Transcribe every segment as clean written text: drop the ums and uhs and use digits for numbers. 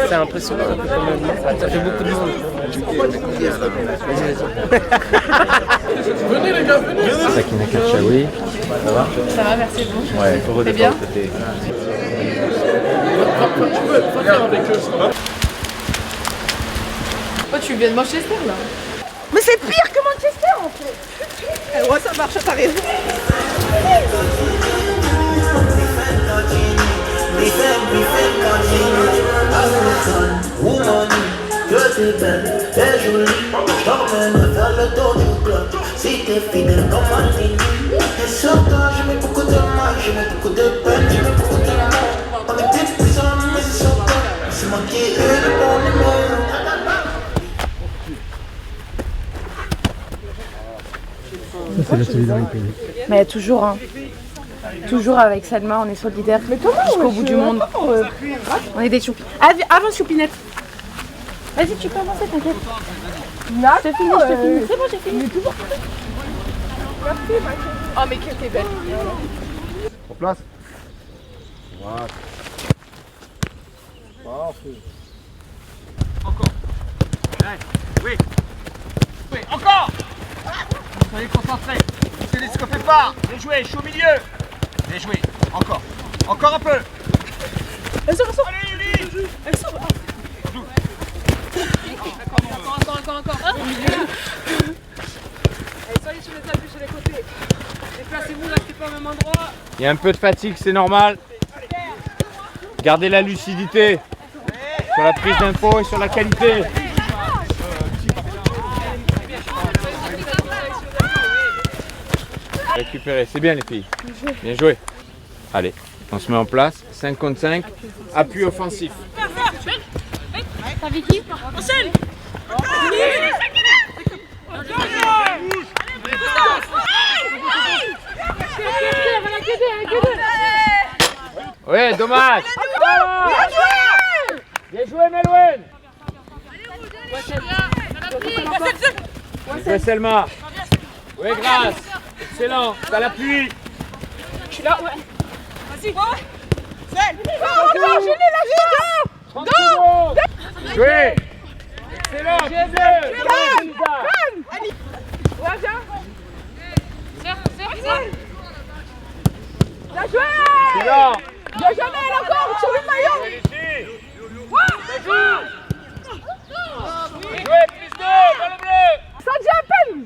C'est impressionnant un peu quand même. Ça fait beaucoup de monde. Venez les gars, venez. Sakina Karchaoui, ça va? Ça va, merci beaucoup. Ouais, faut T'es bien? Va faire avec eux. Oh, tu viens de Manchester là? Mais c'est pire que Manchester en fait. Ouais, ça marche, t'as raison. T'es belle, t'es jolie, je t'emmène vers le tour du club. Si t'es fidèle comme un fini. Et sur toi, je mets beaucoup de mal, je mets beaucoup de peine, je mets beaucoup d'amour. On est petits puissants, mais c'est sur toi. C'est moi qui ai le bon numéro. Ça, c'est la solidarité. Mais toujours, hein. Toujours avec Salma, on est solidaires jusqu'au bout du monde. On est des choupines. Avance, choupinette. Vas-y, tu peux avancer, t'inquiète. Je te finis, je te finis. C'est bon, j'ai fini. Merci, ma chérie. Oh, mais qu'elle est belle. En place. Voilà. Parfait. Encore. Ouais. Oui. Oui, encore. Soyez concentrés. Ne te télescopez pas. Bien joué, je suis au milieu. Bien joué. Encore. Encore un peu. Elle sort. Allez, Yuli. Elle sort. Encore. Allez, soyez sur les appuis sur les côtés. Déplacez-vous, restez pas au même endroit. Il y a un peu de fatigue, c'est normal. Gardez la lucidité sur la prise d'info et sur la qualité. Récupérez, c'est bien les filles. Bien joué. Allez, on se met en place. 5 contre 5. Appui offensif. T'as vu qui? Enchaîne. Ouais, dommage. Bien joué, Melouen. Bien joué, Selma. Oui, grâce. Excellent. T'as l'appui. Je suis là, ouais. Vas-y. Celle. Go. Joué. Excellent. Bien joué. Ouais, viens. Serre. Bien joué. Excellent. Bien jamais, elle encore, sur le maillot. Bien joué, plus 2 dans le bleu. Ça dit à peine.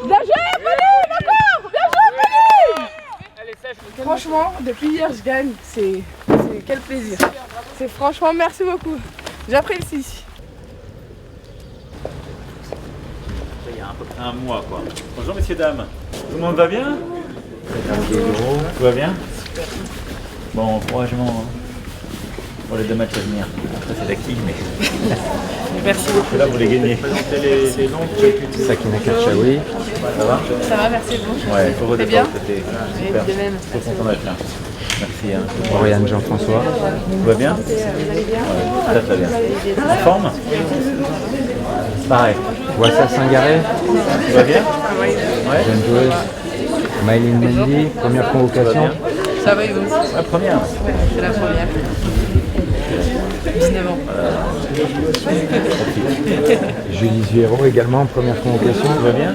Bien joué, Pauline, encore. Bien joué, Pauline. Elle est sèche. Franchement, depuis hier, je gagne. C'est quel plaisir. C'est franchement, merci beaucoup. J'apprécie. Il y a à peu près un mois quoi. Bonjour messieurs, dames. Tout le monde va bien? Tout va bien? Bon, encouragement pour les 2 matchs à venir. Après c'est l'acquis, mais Merci beaucoup. là vous les gagnez. Présentez les noms. Sakina Karchaoui. Ça va? Ça va, merci beaucoup. Ouais, il faut voter T'es bien? pour le côté. Super. de même. Trop content d'être là. Merci. Hein. Oriane Jean-François. Tout va bien? Ouais, très très bien. En forme? Pareil. Wassa Sangaré. Tout va bien? Ouais. Jeune joueuse. Maïline Mendy, première convocation. Ça va, Yves? La première. C'est la première. 19 ans. Julie Zuero également, première convocation. Tout va bien?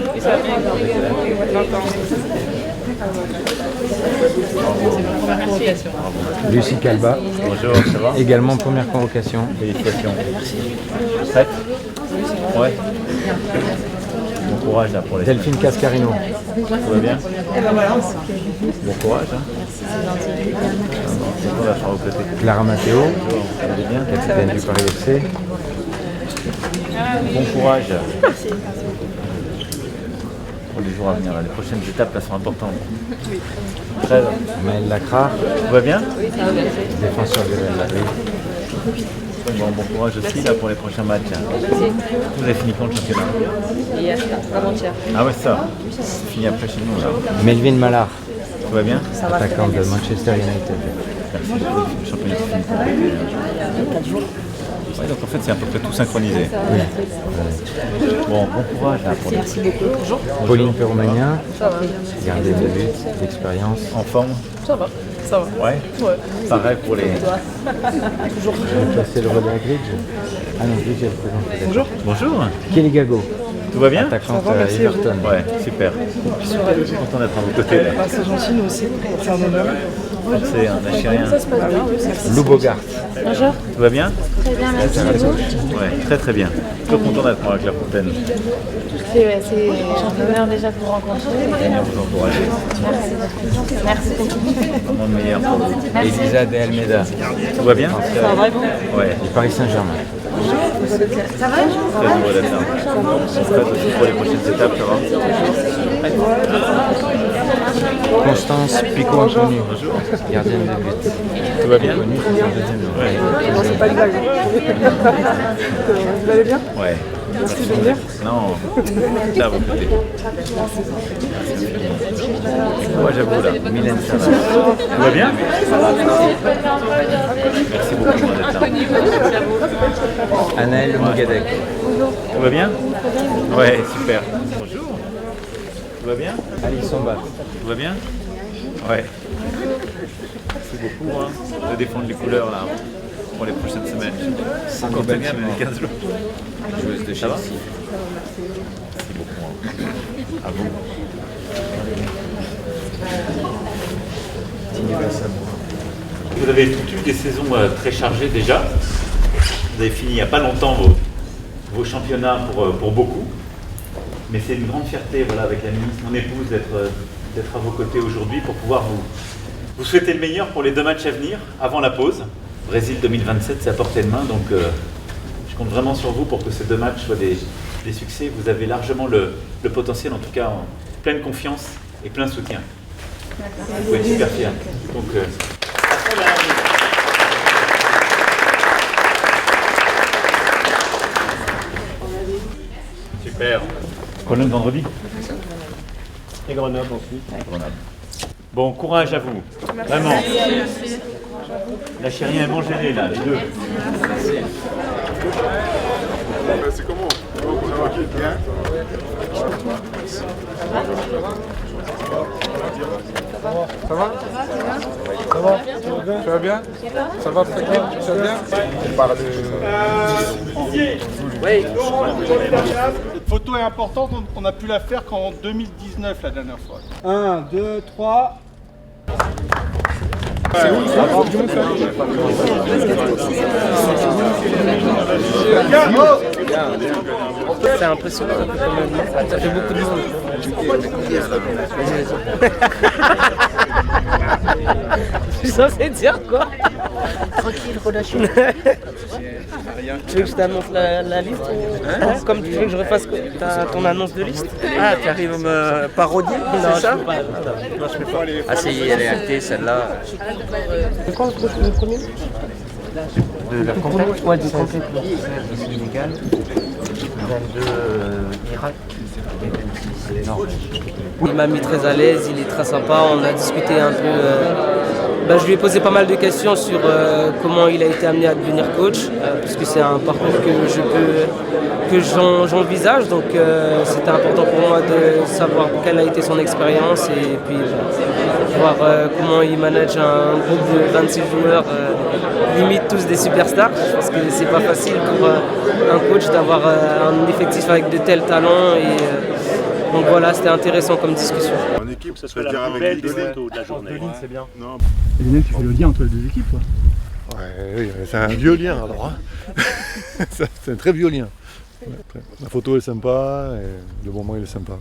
Première convocation. Lucie Calba, Bonjour, ça va? également première convocation. Félicitations. Prête? Ouais. Bon courage là pour les Delphine Cascarino. Tout va bien? Bon courage. Hein. On va faire au côté. Clara Matteo, Ça va bien? capitaine du Paris FC. Bon courage. Pour les jours à venir. Là. Les prochaines étapes là sont importantes. Très Maëlle Lacrar, Tout va bien? défenseur de Real Madrid. Bon courage aussi là pour les prochains matchs. Vous avez fini quand le championnat? Hier, avant-hier. Ah ouais ça. C'est fini après chez nous là. Melvin Mallard, Tout va bien? attaquant de Manchester United. Merci. Le championnat c'est fini. 4 jours. Ouais, donc en fait c'est à peu près tout synchronisé. Bon courage là pour les... Merci beaucoup. Bonjour. Pauline Perromanien, gardien de but, d'expérience. En forme? Ça va. Ça va. Ouais. Ouais. Pareil pour les... C'est le relais à Gridge. Ah non, Gridge, elle présente. Bonjour. Bonjour. Kelly Gago, Tout va bien? attaquante Ça va, à merci, et vous? Everton. Ouais, super. Je suis content d'être à vos côtés. Ah, c'est gentil, nous aussi. C'est un honneur. C'est un Algérien. Ça se passe bien, oui, merci. Lou Bogart. Bonjour. Tout va bien? Très bien, merci à vous. Ouais, très très bien. Toujours content d'être moi avec la Fontaine. C'est un honneur déjà de vous rencontrer. À vous encourager. Merci beaucoup. Vraiment le meilleur pour vous. Elisa de Almeida, Tout va bien? Ça va et vous? Ouais, du Paris Saint-Germain. Ça va? très heureux d'être là. Prête aussi pour les prochaines étapes, ça va? Constance Pico-Antonio, gardienne de but. Tout va bien? Ouais. C'est pas grave. Vous allez bien? Ouais. Merci de venir. Non, là, vous côté. Moi, j'avoue, là, Mylène, ça va. Tout va bien? Merci beaucoup d'être là. Anaël Mogadec. Tout va bien? Ouais, super. Bonjour. Tout va bien? Alice Somba. Tout va bien? Ouais. Merci beaucoup de défendre les couleurs là pour les prochaines semaines. C'est encore bien, mais les 15 jours. Joueuse de Ça va? Chelsea. Merci beaucoup. À vous. Vous avez toutes eu des saisons très chargées déjà. Vous avez fini il n'y a pas longtemps vos championnats pour beaucoup. Mais c'est une grande fierté voilà, avec la ministre, mon épouse, d'être à vos côtés aujourd'hui pour pouvoir vous souhaiter le meilleur pour les 2 matchs à venir, avant la pause. Brésil 2027, c'est à portée de main, donc je compte vraiment sur vous pour que ces 2 matchs soient des succès. Vous avez largement le potentiel, en tout cas en pleine confiance et plein soutien. Vous pouvez être super fiers. Donc, super. Grenoble vendredi? Et Grenoble ensuite. Grenoble. Bon, courage à vous. Vraiment. Lâchez rien, mangez-les là, les deux. C'est comment? Ça va bien? Ça va? Ça va? Tu vas bien? Ça va, Frédéric? Tu vas bien? Cette photo est importante, on a pu la faire qu'en 2019 la dernière fois. 1, 2, 3. C'est impressionnant quand même. Ça fait beaucoup de monde. Je suis censé dire quoi? Tranquille, relâche. Tu veux que je t'annonce la liste comme tu veux que je refasse ton annonce de liste? Ah, tu arrives à me parodier? Non, ça? Non, je peux pas. Ah si, elle est actée celle-là. C'est quoi le premier? De la complète? Ouais, du complète. Sénégal, 22 Irak et 26 Nord. Il m'a mis très à l'aise, il est très sympa, on a discuté un peu. Je lui ai posé pas mal de questions sur comment il a été amené à devenir coach, puisque c'est un parcours que j'envisage, donc c'était important pour moi de savoir quelle a été son expérience et puis voir comment il manage un groupe de 26 joueurs, limite tous des superstars, parce que c'est pas facile pour un coach d'avoir un effectif avec de tels talents et donc voilà, c'était intéressant comme discussion. En équipe, ça serait la plus belle des photos de la journée. C'est bien. Non. Lionel, tu fais le lien entre les deux équipes, toi? Oui, c'est un vieux lien alors. C'est un très vieux lien. La photo est sympa et le moment il est sympa.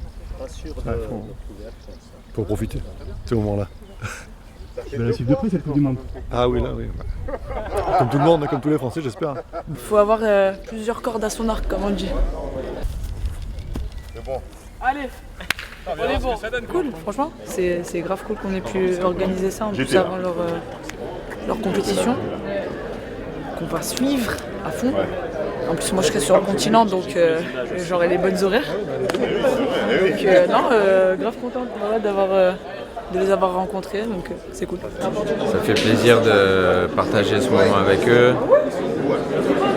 Faut profiter de ce moment-là. Tu vas la suivre de près cette Coupe du Monde? Ah oui, là, oui. Comme tout le monde, comme tous les Français, j'espère. Il faut avoir plusieurs cordes à son arc, comme on dit. C'est bon. Allez, on est bon. Cool, franchement, c'est grave cool qu'on ait pu organiser ça en plus avant leur compétition, qu'on va suivre à fond. En plus, moi je serai sur le continent, donc j'aurai les bonnes horaires. Donc grave contente de les avoir rencontrés, donc c'est cool. Ça fait plaisir de partager ce moment avec eux.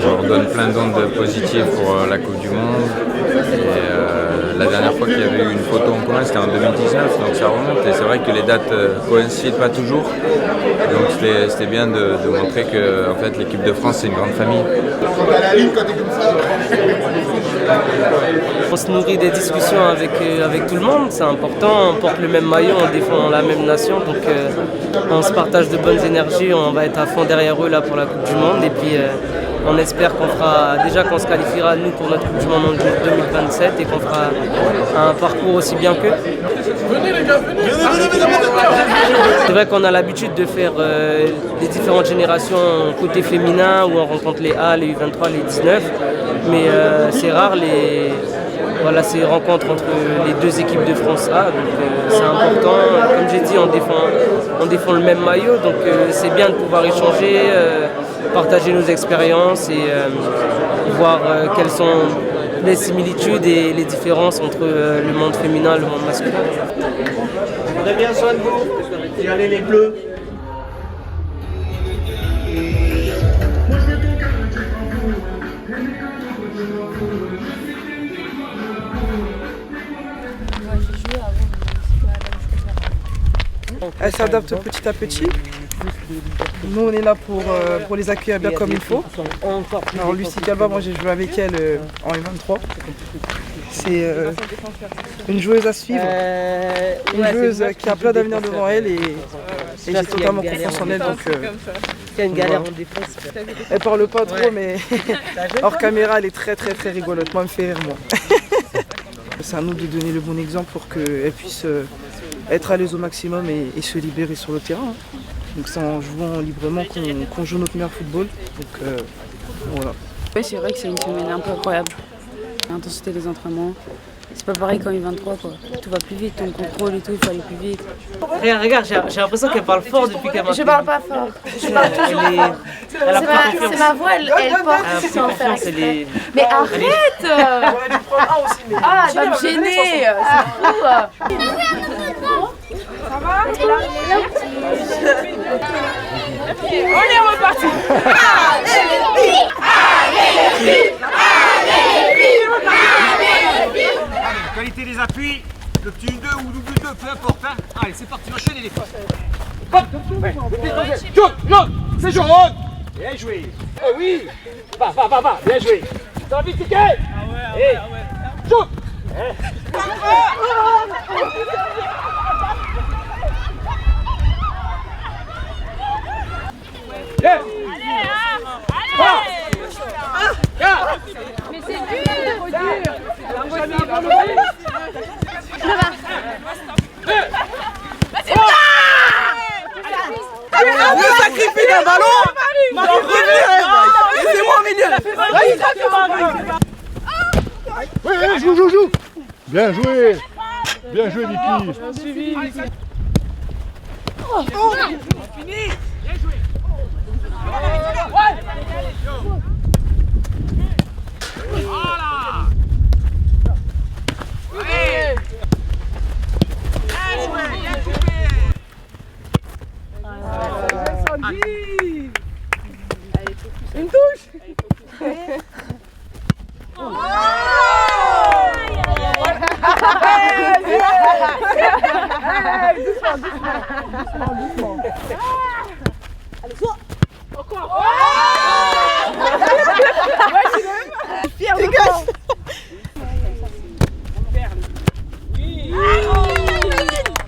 On donne plein d'ondes positives pour la Coupe du Monde. Et, la dernière fois qu'il y avait eu une photo en commun, c'était en 2019, donc ça remonte. Et c'est vrai que les dates coïncident pas toujours. Donc c'était bien de montrer que en fait, l'équipe de France, c'est une grande famille. On se nourrit des discussions avec tout le monde, c'est important. On porte le même maillot, on défend la même nation. Donc on se partage de bonnes énergies. On va être à fond derrière eux là, pour la Coupe du Monde. Et puis on espère qu'on se qualifiera nous pour notre Coupe du Monde en 2027 et qu'on fera un parcours aussi bien qu'eux. Venez les gars, venez. C'est vrai qu'on a l'habitude de faire les différentes générations côté féminin où on rencontre les A, les U23, les 19. Mais c'est rare ces rencontres entre les deux équipes de France A. Donc c'est important. Comme j'ai dit, on défend le même maillot. Donc c'est bien de pouvoir échanger, partager nos expériences et voir quelles sont les similitudes et les différences entre le monde féminin et le monde masculin. Prenez bien soin de vous. Et allez les bleus. Elle s'adapte petit à petit. Nous, on est là pour les accueillir bien comme il faut. Alors, Lucie Calva, moi j'ai joué avec elle en U23. C'est une joueuse à suivre. Une joueuse qui a plein d'avenir devant elle et j'ai totalement confiance en elle. Donc, il y a une galère en défense. Elle parle pas trop, mais hors caméra, elle est très très très rigolote. Moi, elle me fait rire, moi. C'est à nous de donner le bon exemple pour qu'elle puisse être à l'aise au maximum et se libérer sur le terrain. Donc c'est en jouant librement qu'on joue notre meilleur football. Donc voilà. Oui, c'est vrai que c'est une semaine un peu incroyable. L'intensité des entraînements. C'est pas pareil qu'en U23 quoi. Tout va plus vite, ton contrôle et tout, il faut aller plus vite. Regarde, j'ai l'impression qu'elle parle fort depuis qu'elle m'a. Je parle pas fort. Je parle toujours fort. C'est ma voix, elle porte sans faire exprès. Mais arrête! Ah, elle va me gêner, c'est fou! Ça va? On est reparti! Qualité des appuis, le petit 1-2 ou double 2, peu importe. Hein. Allez, c'est parti, enchaînez les fois. Hop, jaune, c'est jaune. Bien joué. Eh oui, va, bien joué. T'as envie de ticket? Ah ouais. Jaune. Mais c'est dur. Le sacrifice d'un ballon. Marie, laissez-moi au milieu. Oui, joue. Bien joué, Vicky. Fini. Bien joué. Voilà. Ouais. Bien joué. Une touche. Doucement. Allez, sois. Encore. Fier de toi.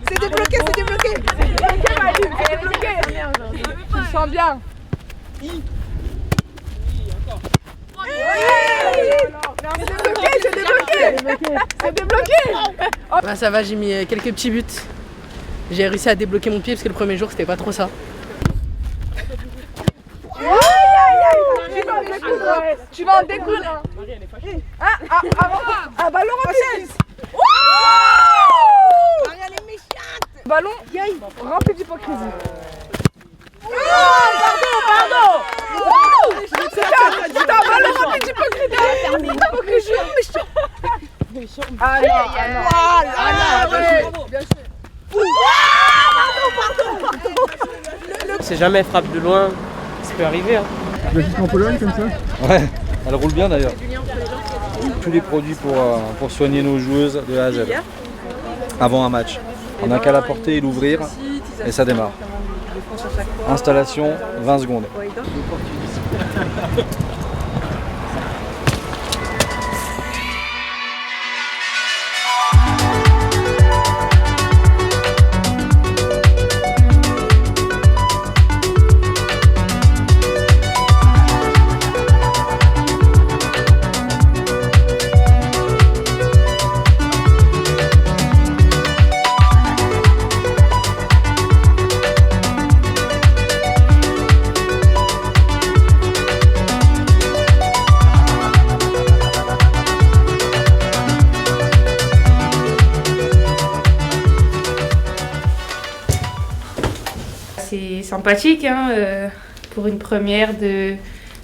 C'est débloqué. Elle est bloquée. Tu le sens bien. C'est débloqué. Bah ça va, j'ai mis quelques petits buts. J'ai réussi à débloquer mon pied parce que le premier jour c'était pas trop ça. Tu vas en découdre. Un ballon rempli. Marianne est méchante. Ballon rempli d'hypocrisie. Pardon. Putain, ballon rempli d'hypocrisie. Méchant. Ah non. Bien sûr. C'est jamais frappe de loin, ça peut arriver. Hein. Tu vas jusqu'en Pologne comme ça? Ouais, elle roule bien d'ailleurs. Tous les produits pour soigner nos joueuses de A à Z. Avant un match. On n'a qu'à la porter et l'ouvrir et ça démarre. Installation, 20 secondes. C'est sympathique hein, pour une première de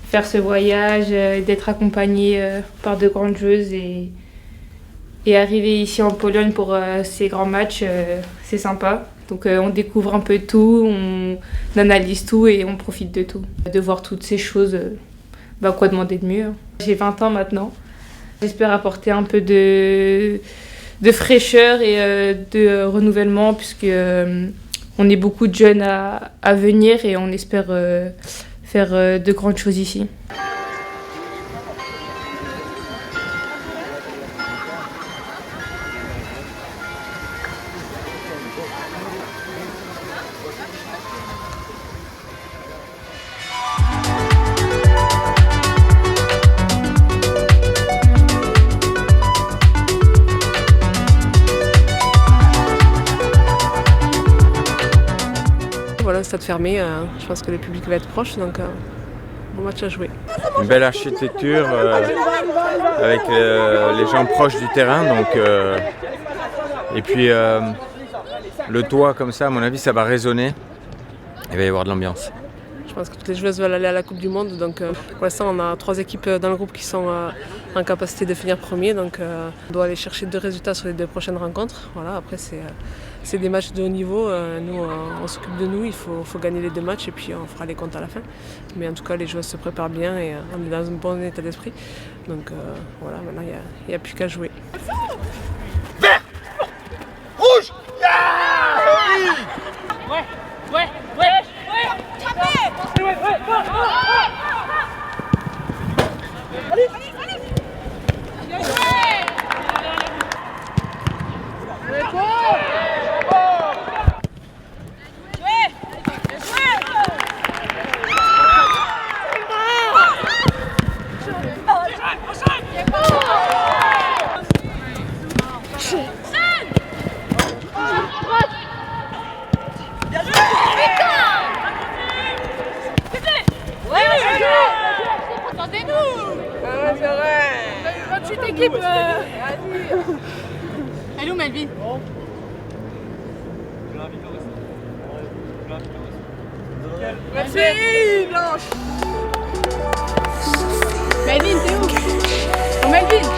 faire ce voyage, d'être accompagnée par de grandes joueuses et arriver ici en Pologne pour ces grands matchs, c'est sympa. Donc on découvre un peu tout, on analyse tout et on profite de tout. De voir toutes ces choses, quoi demander de mieux. J'ai 20 ans maintenant. J'espère apporter un peu de fraîcheur et de renouvellement puisque on est beaucoup de jeunes à venir et on espère faire de grandes choses ici. Voilà, stade fermé, je pense que le public va être proche, donc bon match à jouer. Une belle architecture avec les gens proches du terrain, donc, et puis le toit comme ça, à mon avis, ça va résonner, il va y avoir de l'ambiance. Je pense que toutes les joueuses veulent aller à la Coupe du Monde, donc pour l'instant on a 3 équipes dans le groupe qui sont en capacité de finir premier, donc on doit aller chercher 2 résultats sur les 2 prochaines rencontres. Voilà, après c'est des matchs de haut niveau, nous on s'occupe de nous, il faut gagner les 2 matchs et puis on fera les comptes à la fin. Mais en tout cas les joueuses se préparent bien et on est dans un bon état d'esprit, donc voilà, maintenant il n'y a plus qu'à jouer. Vert, rouge, ouais. Équipe Elle est où Melvin? Merci Blanche. Melvin, t'es où? Oh Melvin.